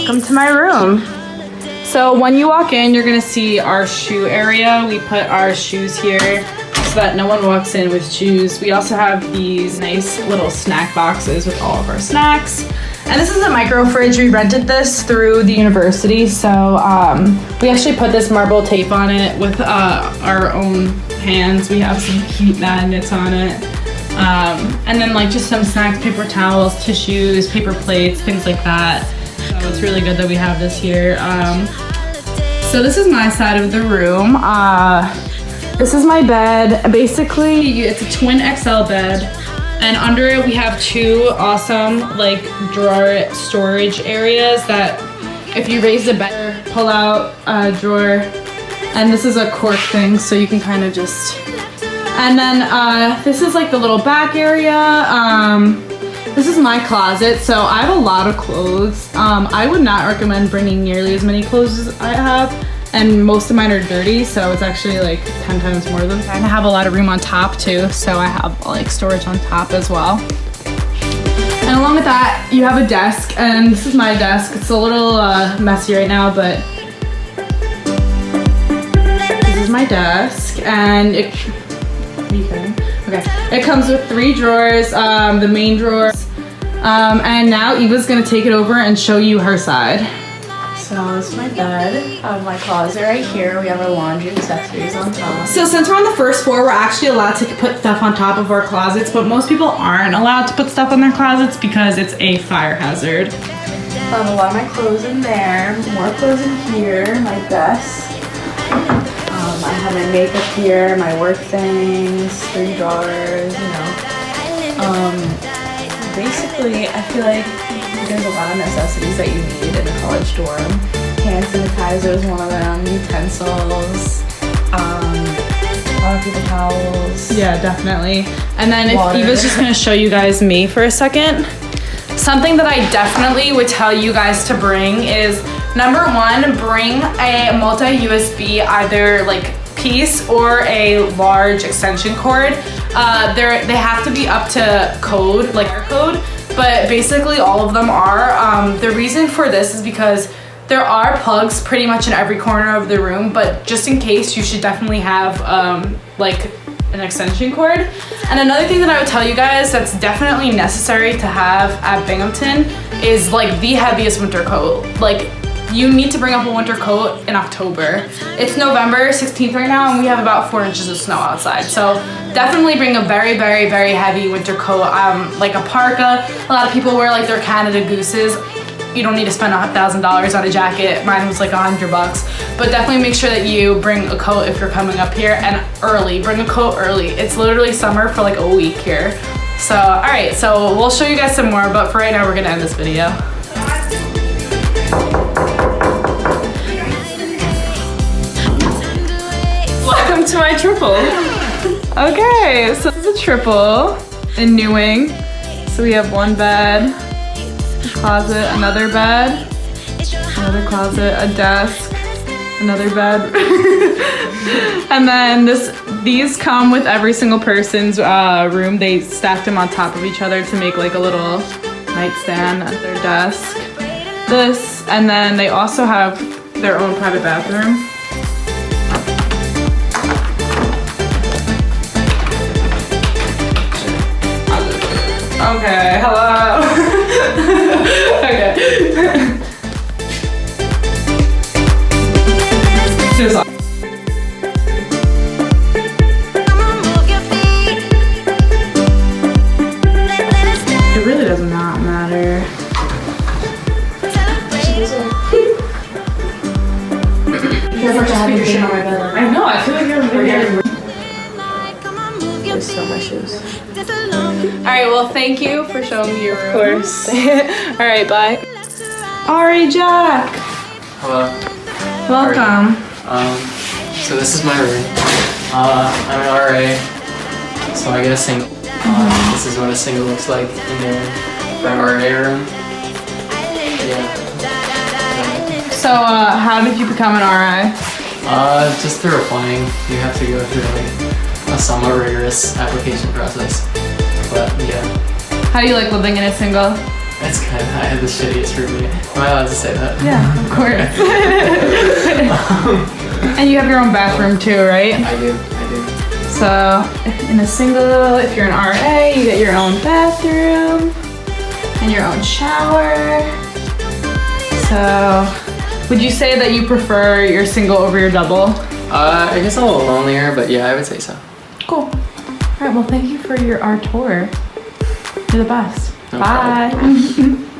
Welcome to my room. So when you walk in, you're gonna see our shoe area. We put our shoes here so that no one walks in with shoes. We also have these nice little snack boxes with all of our snacks. And this is a micro fridge. We rented this through the university. So we actually put this marble tape on it with our own hands. We have some cute magnets on it. And then like just some snacks, paper towels, tissues, paper plates, things like that. So it's really good that we have this here. So this is my side of the room. This is my bed. Basically, it's a twin XL bed. And under it, we have two awesome like drawer storage areas that if you raise the bed, pull out a drawer. And this is a cork thing, so you can kind of just... And then this is like the little back area. This is my closet, so I have a lot of clothes. I would not recommend bringing nearly as many clothes as I have. And most of mine are dirty, so it's actually like 10 times more than that. I have a lot of room on top too, so I have like storage on top as well. And along with that, you have a desk, and this is my desk. It's a little messy right now, but this is my desk, and it, are you kidding? Okay. It comes with 3 drawers, the main drawers, and now Eva's gonna take it over and show you her side. So this is my bed. My closet right here. We have our laundry accessories on top. So since we're on the first floor, we're actually allowed to put stuff on top of our closets, but most people aren't allowed to put stuff on their closets because it's a fire hazard. I have a lot of my clothes in there. More clothes in here. My desk. I have my makeup here, my work things, 3 drawers, you know. Basically, I feel like there's a lot of necessities that you need in a college dorm. Hand sanitizer is one of them, utensils, a lot of paper towels. Yeah, definitely. And then water. If Eva's just gonna show you guys me for a second. Something that I definitely would tell you guys to bring is, number 1, bring a multi-USB either like piece or a large extension cord. They have to be up to code, like our code, but basically all of them are. The reason for this is because there are plugs pretty much in every corner of the room, but just in case, you should definitely have like an extension cord. And another thing that I would tell you guys that's definitely necessary to have at Binghamton is like the heaviest winter coat. Like, you need to bring up a winter coat in October. It's November 16th right now, and we have about 4 inches of snow outside. So definitely bring a very, very, very heavy winter coat, like a parka. A lot of people wear like their Canada Gooses. You don't need to spend $1,000 on a jacket. Mine was like $100 bucks. But definitely make sure that you bring a coat if you're coming up here, and early. Bring a coat early. It's literally summer for like a week here. So, all right, so we'll show you guys some more, but for right now, we're gonna end this video. Welcome to my triple. Okay, so this is a triple in New Wing. So we have 1 bed, a closet, another bed, another closet, a desk, another bed. And then these come with every single person's room. They stacked them on top of each other to make like a little nightstand at their desk. This, and then they also have their own private bathroom. Okay, hello. Okay. It really does not matter. You guys have to have your shit on my bed. I know, I feel like you're weird. There's so much shoes. Alright, well, thank you for showing me your room. Of course. Alright, bye. Alright, Jack. Hello. Welcome. So this is my room. I'm an RA, so I get a single. This is what a single looks like in there for an RA room. Yeah. So, how did you become an RA? Just through applying. You have to go through like a somewhat rigorous application process. But yeah. How do you like living in a single? It's kind of, I had the shittiest roommate. Am I allowed to say that? Yeah, of course. And you have your own bathroom too, right? I do. So in a single, if you're an RA, you get your own bathroom and your own shower. So would you say that you prefer your single over your double? I guess I'm a little lonelier, but yeah, I would say so. Cool. All right, well, thank you for our tour. You're the best. No Bye.